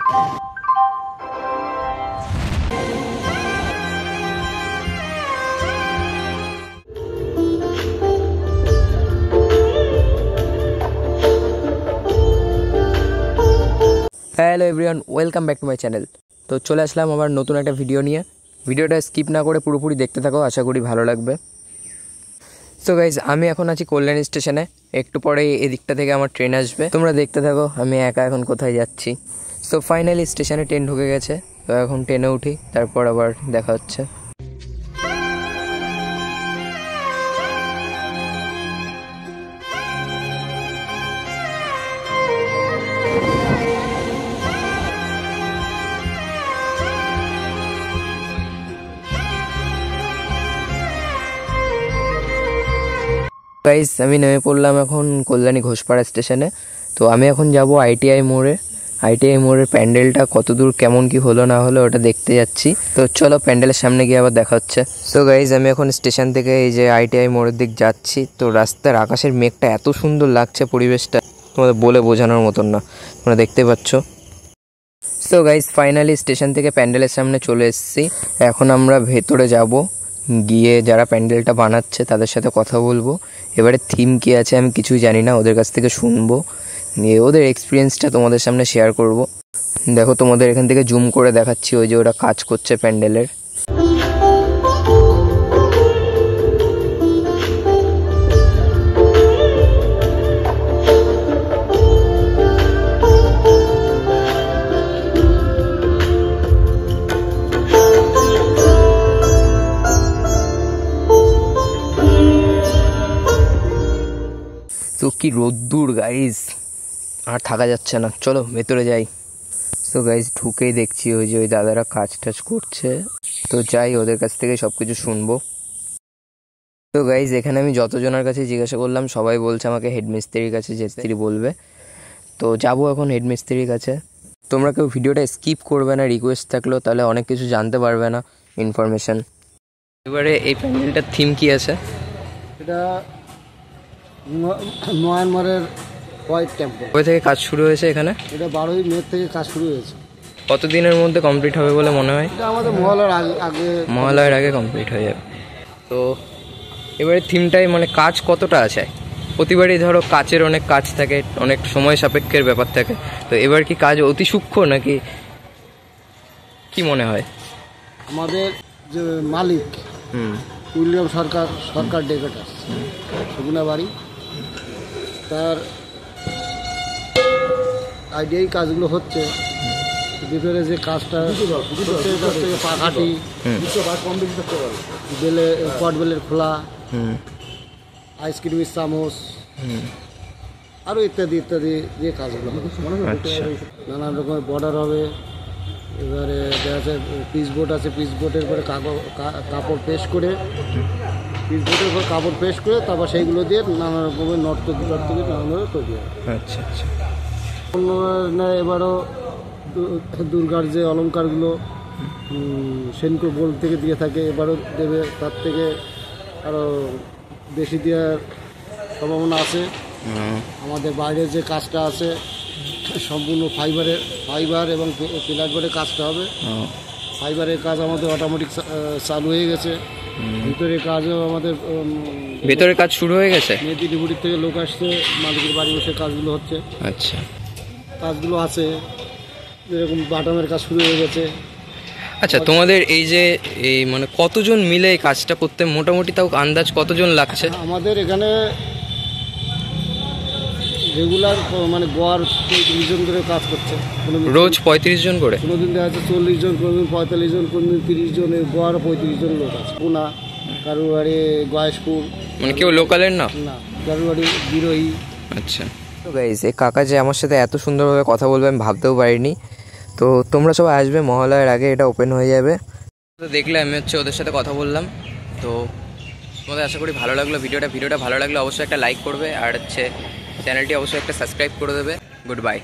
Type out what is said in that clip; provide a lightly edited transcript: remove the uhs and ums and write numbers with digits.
Hello everyone, welcome back to my channel. তো চলে আসলাম আবার নতুন একটা ভিডিও নিয়ে। ভিডিওটা স্কিপ না করে পুরোপুরি দেখতে থাকো, আশা করি ভালো লাগবে। সো গাইজ, আমি এখন আছি কল্যাণী স্টেশনে। একটু পরে এদিকটা থেকে আমার ট্রেন আসবে, তোমরা দেখতে থাকো আমি একা এখন কোথায় যাচ্ছি। সো ফাইনালি স্টেশনে ট্রেন ঢুকে গেছে। তো এখন ট্রেনে উঠি, তারপর আবার দেখা হচ্ছে। গাইস, আমি নেমে পড়লাম এখন কল্যাণী ঘোষপাড়া স্টেশনে। তো আমি এখন যাব আইটিআই মোড়ে। আইটিআই মোড়ের প্যান্ডেলটা কতদূর কেমন কি হলো না হলো ওটা দেখতে যাচ্ছি। তো চলো প্যান্ডেলের সামনে গিয়ে আবার দেখা হচ্ছে। সো গাইস, আমি এখন স্টেশন থেকে এই যে আইটিআই মোড়ের দিক যাচ্ছি। তো রাস্তার আকাশের মেঘটা এত সুন্দর লাগছে, পরিবেশটা তোমাদের বলে বোঝানোর মতন না, তোমরা দেখতে পাচ্ছ। সো গাইস, ফাইনালি স্টেশন থেকে প্যান্ডেলের সামনে চলে এসেছি। এখন আমরা ভেতরে যাব, গিয়ে যারা প্যান্ডেলটা বানাচ্ছে তাদের সাথে কথা বলবো। এবারে থিম কী আছে আমি কিছুই জানি না, ওদের কাছ থেকে শুনবো, নিয়ে ওদের এক্সপিরিয়েন্সটা তোমাদের সামনে শেয়ার করব। দেখো, তোমাদের এখান থেকে জুম করে দেখাচ্ছি, ওই যে ওরা কাজ করছে প্যান্ডেলের। তো কি রোদ্দুর গাইজ, আর থাকা যাচ্ছে না, চলো ভেতরে যাই। তো গাইজ, ঢুকেই দেখছি ওই যে ওই দাদারা কাজ টাজ করছে। তো যাই, ওদের কাছ থেকে সব কিছু শুনবো। তো গাইজ, এখানে আমি যতজনের কাছে জিজ্ঞাসা করলাম সবাই বলছে আমাকে হেডমিস্ত্রির কাছে যেতে বলবে। তো যাবো এখন হেডমিস্ত্রির কাছে। তোমরা কেউ ভিডিওটা স্কিপ করবে না, রিকোয়েস্ট থাকলো, তাহলে অনেক কিছু জানতে পারবে না ইনফরমেশন। এবারে এই প্যান্ডেলটার থিম কি আছে? এটা মায়ানমারের হোয়াইট টেম্পল। কবে থেকে কাজ শুরু হয়েছে এখানে? এটা 12ই মে থেকে কাজ শুরু হয়েছে। কতদিনের মধ্যে কমপ্লিট হবে বলে মনে হয়? এটা আমাদের মহালয়ার আগে কমপ্লিট হয়ে যাবে। তো এবারে থিমটাই মানে কাজ কতটা আছে? প্রতিবারই ধরো কাচের অনেক কাজ থাকে, অনেক সময় সাপেক্ষের ব্যাপার থাকে। তো এবার কি কাজ অতি সূক্ষ্ম নাকি কি মনে হয়? আমাদের যে মালিক উইলিয়াম সরকার ডেকেটার সুগুনা বাড়ি, তার আইডিয়াই কাজগুলো হচ্ছে। ভিতরে যে কাজটা থেকে পাখাটি, কটবেলের খোলা, আইসক্রিমের চামচ, আরও ইত্যাদি ইত্যাদি যে কাজগুলো নানান রকমের বর্ডার হবে। এবারে দেখা যাচ্ছে পিচবোর্ড আছে, পিচবোর্ডের পরে কাপড় পেস্ট করে, পিচবোর্ডের পর কাপড় পেস্ট করে তারপর সেইগুলো দিয়ে নানা রকমের নর্তকী নানানভাবে তৈরি হয়। আচ্ছা আচ্ছা। এবারও দুর্গার যে অলঙ্কারগুলো সেনকো গোল থেকে দিয়ে থাকে, এবারও দেবে, তার থেকে আরও বেশি দেওয়ার সম্ভাবনা আছে। আমাদের বাইরের যে কাজটা আছে সম্পূর্ণ ফাইবার এবং পিলার বোর্ডের কাজটা হবে। ফাইবারের কাজ আমাদের অটোমেটিক চালু হয়ে গেছে। ভিতরের কাজও আমাদের ভেতরের কাজ শুরু হয়ে গেছে। মেদিনীপুরের থেকে লোক আসছে, মালিকের বাড়ি বসে কাজগুলো হচ্ছে। আচ্ছা, কাজগুলো আছে, যেরকম বাটামের কাজ শুরু হয়ে গেছে। আচ্ছা, তোমাদের এই যে এই মানে কতজন মিলে এই কাজটা করতে মোটামুটি তাও আন্দাজ কতজন লাগছে? আমাদের এখানে রেগুলার মানে গড় 35 জন করে কাজ করছে। রোজ 35 জন করে? কোনোদিন দেখা যাচ্ছে 40 জন, কোনোদিন 45 জন, কোনোদিন 30 জন, গড় 35 জন লোক আছে। পুনা, কারুর বাড়ি গয়েশপুর, মানে কেউ লোকালের না? না, কারুর বাড়ি বিরোহী। আচ্ছা। তো গাইস, এই কাকা যে আমার সাথে এত সুন্দরভাবে কথা বলবে আমি ভাবতেও পারিনি। তো তোমরা সবাই আসবে, মহালয়ার আগে এটা ওপেন হয়ে যাবে। তো দেখলে আমি ওদের সাথে কথা বললাম। তো তোমাদের আশা করি ভালো লাগলো ভিডিওটা ভালো লাগলে অবশ্যই একটা লাইক করবে, আর চ্যানেলটি অবশ্যই একটা সাবস্ক্রাইব করে দেবে। Good bye.